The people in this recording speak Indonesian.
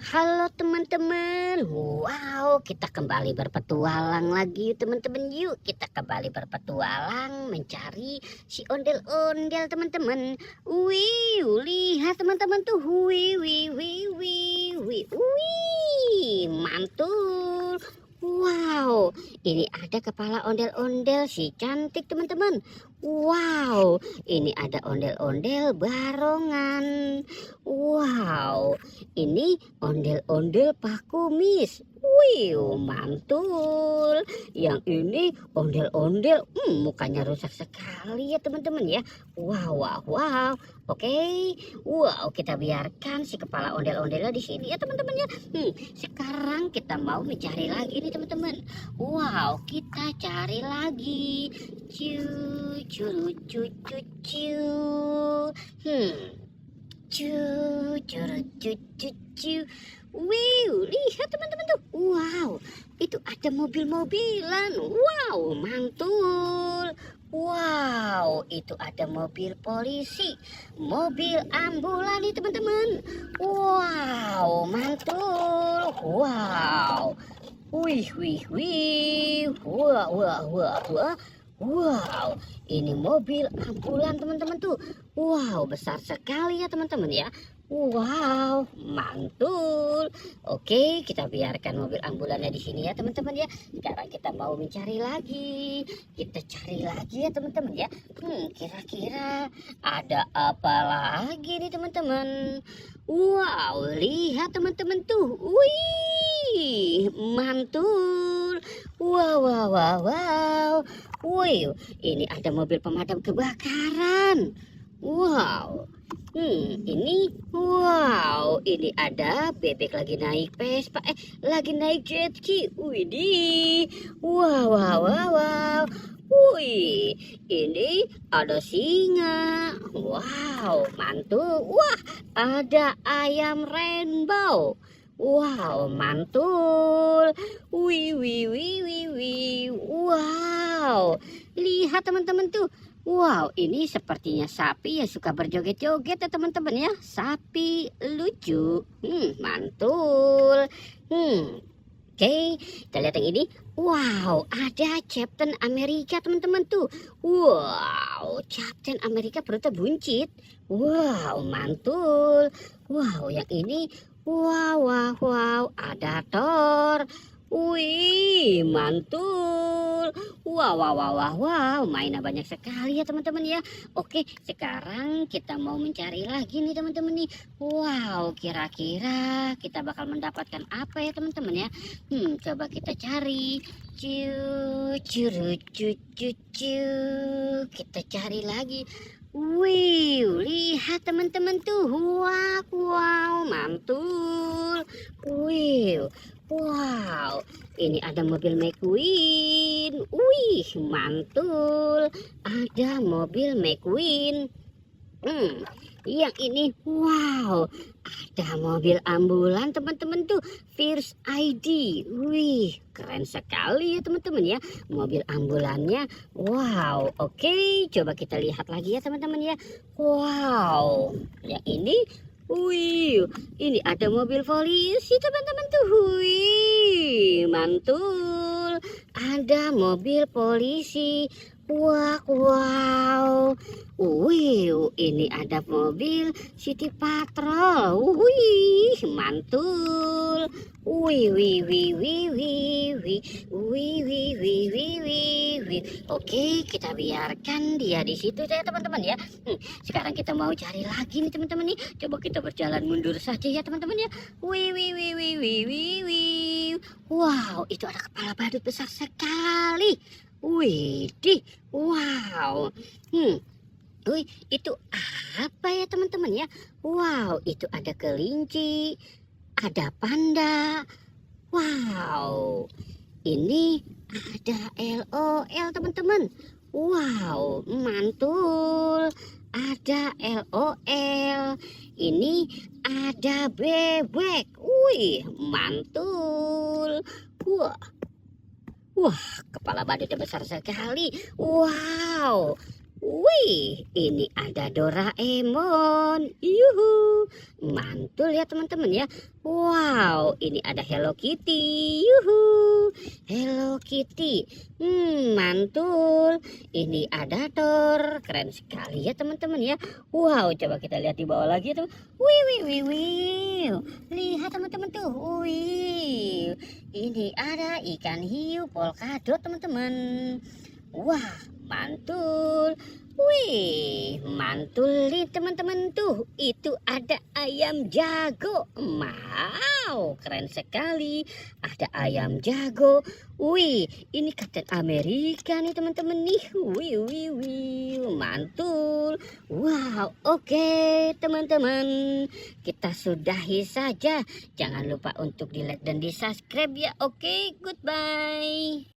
Halo teman-teman, wow kita kembali berpetualang lagi teman-teman. Yuk kita kembali berpetualang mencari si ondel-ondel teman-teman. Wih, lihat teman-teman tuh, wih wih wih wih wih wih, mantul. Wow, ini ada kepala ondel-ondel si cantik teman-teman. Wow, ini ada ondel-ondel barongan. Wow, ini ondel-ondel Pak Kumis. Wih, mantul. Yang ini ondel-ondel, mukanya rusak sekali ya teman-teman ya. Wow, wow, wow. Oke, wow kita biarkan si kepala ondel-ondelnya di sini ya teman-teman ya. Sekarang kita mau mencari lagi nih teman-teman. Wow, kita cari lagi. Ciu, curu, cu, cu, ciu. Cu, curu, cu, cu, cu. Wow, lihat teman-teman tuh. Wow, itu ada mobil-mobilan. Wow, mantul. Wow, itu ada mobil polisi, mobil ambulan nih teman-teman. Wow, mantul. Wow. Wih, wih, wih. Wah, wah, wah, wah. Wow, ini mobil ambulan teman-teman tuh. Wow, besar sekali ya teman-teman ya. Wow, mantul. Oke, kita biarkan mobil ambulannya di sini ya teman-teman ya. Sekarang kita mau mencari lagi. Kita cari lagi ya teman-teman ya. Kira-kira ada apa lagi nih teman-teman? Wow, lihat teman-teman tuh. Wih, mantul. Wow, wow, wow, wow. Wih, ini ada mobil pemadam kebakaran. Wow. Ini wow, ini ada bebek lagi naik Vespa, lagi naik jet ski. Widih. Wow, wow, wow, wow. Wih, ini ada singa. Wow, mantul. Wah, ada ayam rainbow. Wow, mantul. Wih, wih, wih, wih, wih. Wow, lihat teman-teman tuh. Wow, ini sepertinya sapi yang suka berjoget-joget ya teman-teman ya. Sapi lucu. Mantul. Oke, kita lihat yang ini. Wow, ada Captain America teman-teman tuh. Wow, Captain America perutnya buncit. Wow, mantul. Wow, yang ini. Wow, wow, wow, ada Thor. Wih, mantul. Wow, wow, wow, wow, wow, mainnya banyak sekali ya teman-teman ya. Oke, sekarang kita mau mencari lagi nih teman-teman nih. Wow, kira-kira kita bakal mendapatkan apa ya teman-teman ya? Coba kita cari. Ciu, curu, cu, cu, cu. Kita cari lagi. Wih, lihat teman-teman tuh. Wow, wow, mantul. Wih. Wow, ini ada mobil McQueen. Wih, mantul. Ada mobil McQueen. Yang ini, wow, ada mobil ambulan teman-teman tuh, First ID. Wih, keren sekali ya teman-teman ya, mobil ambulannya. Wow, oke, coba kita lihat lagi ya teman-teman ya. Wow, yang ini. Wih, ini ada mobil polisi teman-teman tuh. Wih, mantul. Ada mobil polisi. Wah, wow. Wih, ini ada mobil City Patrol. Wih, mantul. Wih, wih, wih, wih, wih, wih, wih, wih, wih, wih, wih, wih. Oke, kita biarkan dia di situ ya teman-teman ya. Sekarang kita mau cari lagi nih teman-teman nih. Coba kita berjalan mundur saja ya teman-teman ya. Wih, wih, wih, wih, wih, wih, wih. Wow, itu ada kepala badut besar sekali. Wih, wow. Wih, itu apa ya teman-teman ya? Wow, itu ada kelinci, ada panda. Wow, ini ada LOL teman-teman. Wow, mantul. Ada LOL. Ini ada bebek. Wih, mantul. Wah, wah, kepala badutnya besar sekali. Wow. Wih, ini ada Doraemon. Yuhu, mantul ya teman-teman ya. Wow, ini ada Hello Kitty. Yuhu, Hello Kitty. Mantul. Ini ada Thor. Keren sekali ya teman-teman ya. Wow, coba kita lihat di bawah lagi tuh. Wih, wih, wih, wih. Lihat teman-teman tuh. Wih, ini ada ikan hiu polkadot teman-teman. Wah, mantul. Wih, mantul nih teman-teman tuh. Itu ada ayam jago. Wow, keren sekali. Ada ayam jago. Wih, ini Kapten Amerika nih teman-teman nih. Wih, wih, wih, mantul. Wow, oke teman-teman. Kita sudahi saja. Jangan lupa untuk di like dan di subscribe ya. Oke, goodbye.